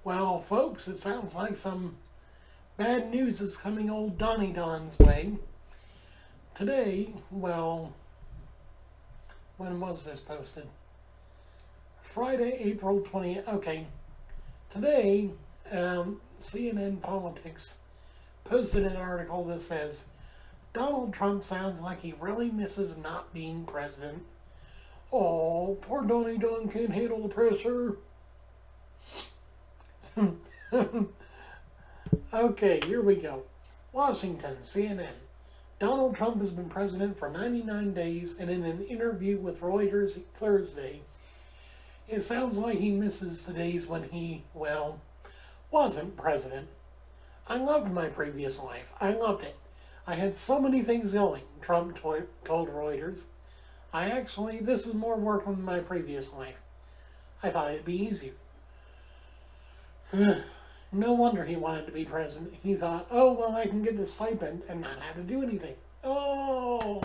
Well, folks, it sounds like some bad news is coming old Donny Don's way. Today, well, when was this posted? Friday, April 20th. Okay. Today, CNN Politics posted an article that says, Donald Trump sounds like he really misses not being president. Oh, poor Donny Don can't handle the pressure. Okay, here we go. Washington, CNN. Donald Trump has been president for 99 days, and in an interview with Reuters Thursday, it sounds like he misses the days when he, well, wasn't president. I loved my previous life. I loved it. I had so many things going, Trump told Reuters. This is more work than my previous life. I thought it'd be easier. No wonder he wanted to be president. He thought, oh, well, I can get the stipend and not have to do anything. Oh,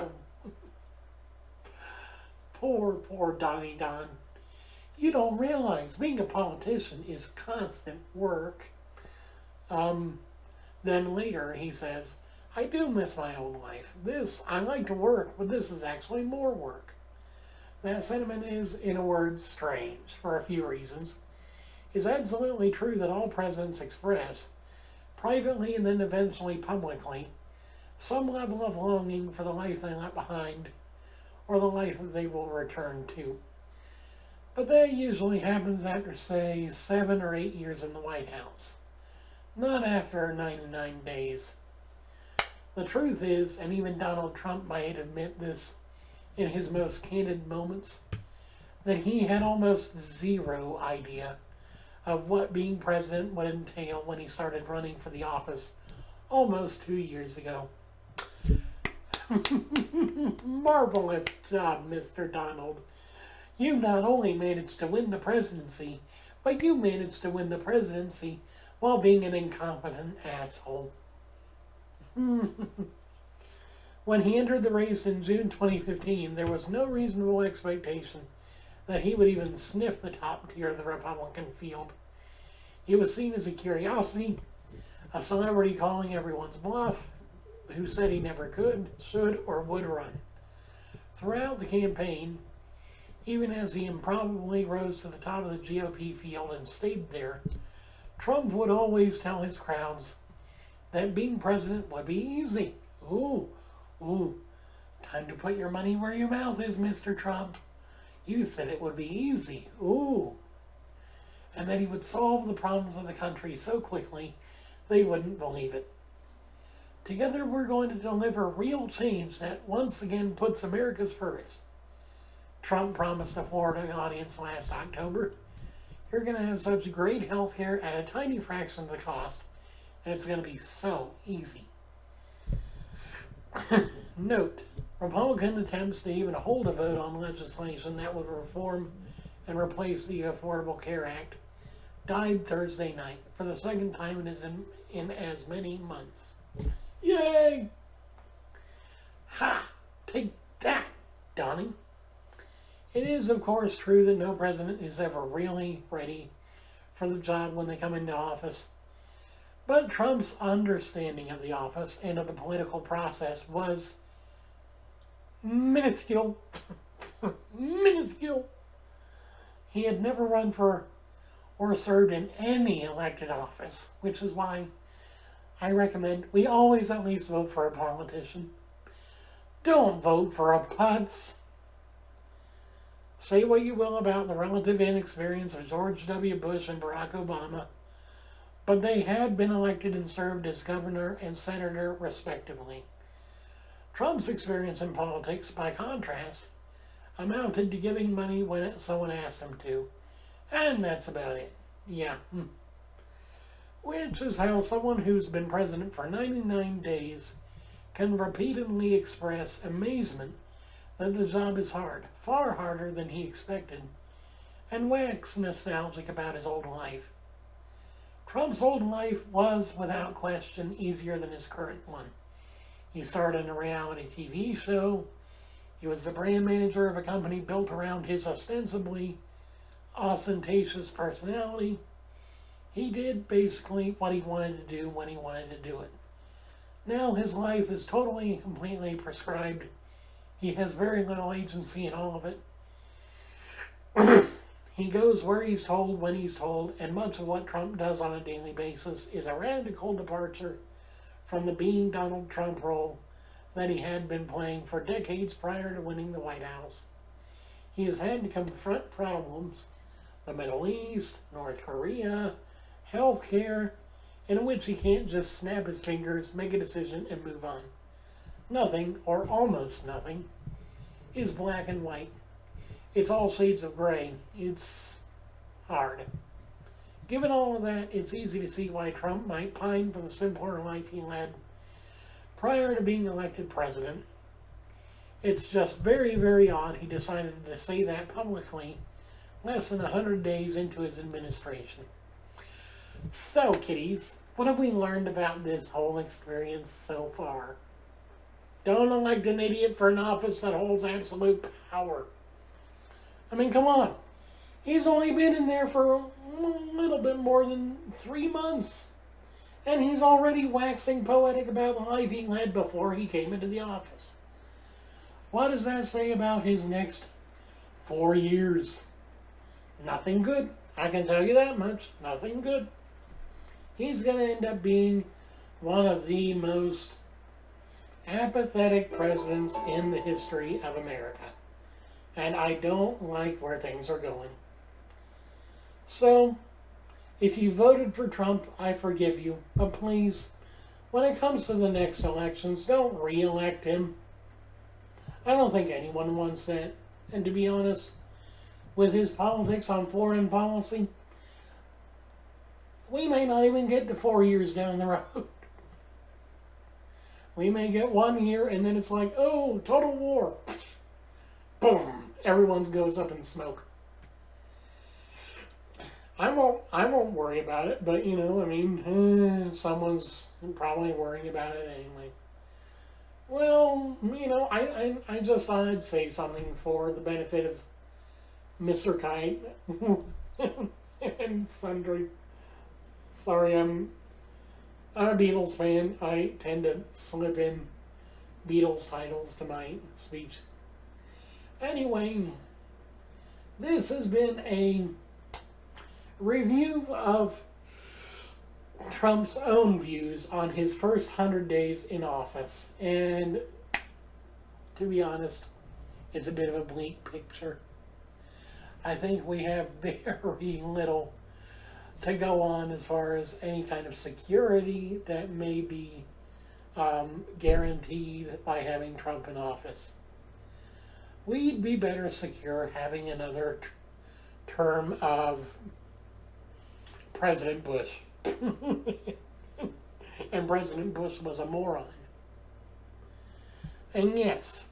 poor Donny Don. You don't realize being a politician is constant work. Then later he says, I do miss my own life. I like to work, but this is actually more work. That sentiment is, in a word, strange for a few reasons. It's absolutely true that all presidents express, privately and then eventually publicly, some level of longing for the life they left behind or the life that they will return to. But that usually happens after, say, 7 or 8 years in the White House, not after 99 days. The truth is, and even Donald Trump might admit this in his most candid moments, that he had almost zero idea of what being president would entail when he started running for the office almost 2 years ago. Marvelous job, Mr. Donald. You not only managed to win the presidency, but you managed to win the presidency while being an incompetent asshole. When he entered the race in June 2015, there was no reasonable expectation that he would even sniff the top tier of the Republican field. He was seen as a curiosity, a celebrity calling everyone's bluff, who said he never could, should, or would run. Throughout the campaign, even as he improbably rose to the top of the GOP field and stayed there, Trump would always tell his crowds that being president would be easy. Ooh, time to put your money where your mouth is, Mr. Trump. You said it would be easy. Ooh. And that he would solve the problems of the country so quickly they wouldn't believe it. Together we're going to deliver real change that once again puts America's first. Trump promised a Florida audience last October. You're going to have such great health care at a tiny fraction of the cost, and it's going to be so easy. Note, Republican attempts to even hold a vote on legislation that would reform and replace the Affordable Care Act died Thursday night for the second time in as many months. Yay! Ha! Take that, Donny. It is, of course, true that no president is ever really ready for the job when they come into office. But Trump's understanding of the office and of the political process was minuscule. Minuscule. He had never run for or served in any elected office, which is why I recommend we always at least vote for a politician. Don't vote for a putz. Say what you will about the relative inexperience of George W. Bush and Barack Obama, but they had been elected and served as governor and senator respectively. Trump's experience in politics, by contrast, amounted to giving money when someone asked him to, and that's about it. Yeah. Which is how someone who's been president for 99 days can repeatedly express amazement that the job is hard, far harder than he expected, and wax nostalgic about his old life. Trump's old life was, without question, easier than his current one. He starred in a reality TV show. He was the brand manager of a company built around his ostensibly ostentatious personality. He did basically what he wanted to do when he wanted to do it. Now his life is totally and completely prescribed. He has very little agency in all of it. He goes where he's told, when he's told, and much of what Trump does on a daily basis is a radical departure from the being Donald Trump role that he had been playing for decades prior to winning the White House. He has had to confront problems, the Middle East, North Korea, healthcare, in which he can't just snap his fingers, make a decision, and move on. Nothing, or almost nothing, is black and white. It's all shades of gray. It's hard. Given all of that, it's easy to see why Trump might pine for the simpler life he led prior to being elected president. It's just very, very odd he decided to say that publicly less than 100 days into his administration. So, kiddies, what have we learned about this whole experience so far? Don't elect an idiot for an office that holds absolute power. I mean, come on. He's only been in there for a little bit more than 3 months. And he's already waxing poetic about the life he led before he came into the office. What does that say about his next 4 years? Nothing good. I can tell you that much. Nothing good. He's going to end up being one of the most apathetic presidents in the history of America. And I don't like where things are going. So, if you voted for Trump, I forgive you. But please, when it comes to the next elections, don't re-elect him. I don't think anyone wants that. And to be honest, with his politics on foreign policy, we may not even get to 4 years down the road. We may get 1 year and then it's like, oh, total war. Boom. Everyone goes up in smoke. I won't worry about it, but you know, I mean, someone's probably worrying about it anyway. Well, you know, I just thought I'd say something for the benefit of Mr. Kite and sundry. Sorry, I'm a Beatles fan. I tend to slip in Beatles titles to my speech. Anyway, this has been a review of Trump's own views on his first 100 days in office. And to be honest, it's a bit of a bleak picture. I think we have very little to go on as far as any kind of security that may be guaranteed by having Trump in office. We'd be better secure having another term of President Bush. And President Bush was a moron. And yes,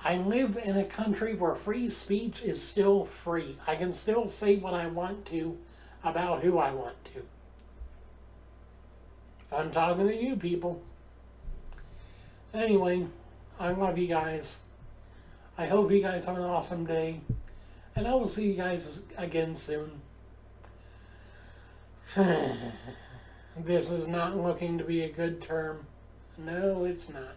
I live in a country where free speech is still free. I can still say what I want to about who I want to. I'm talking to you people. Anyway, I love you guys. I hope you guys have an awesome day. And I will see you guys again soon. This is not looking to be a good term. No, it's not.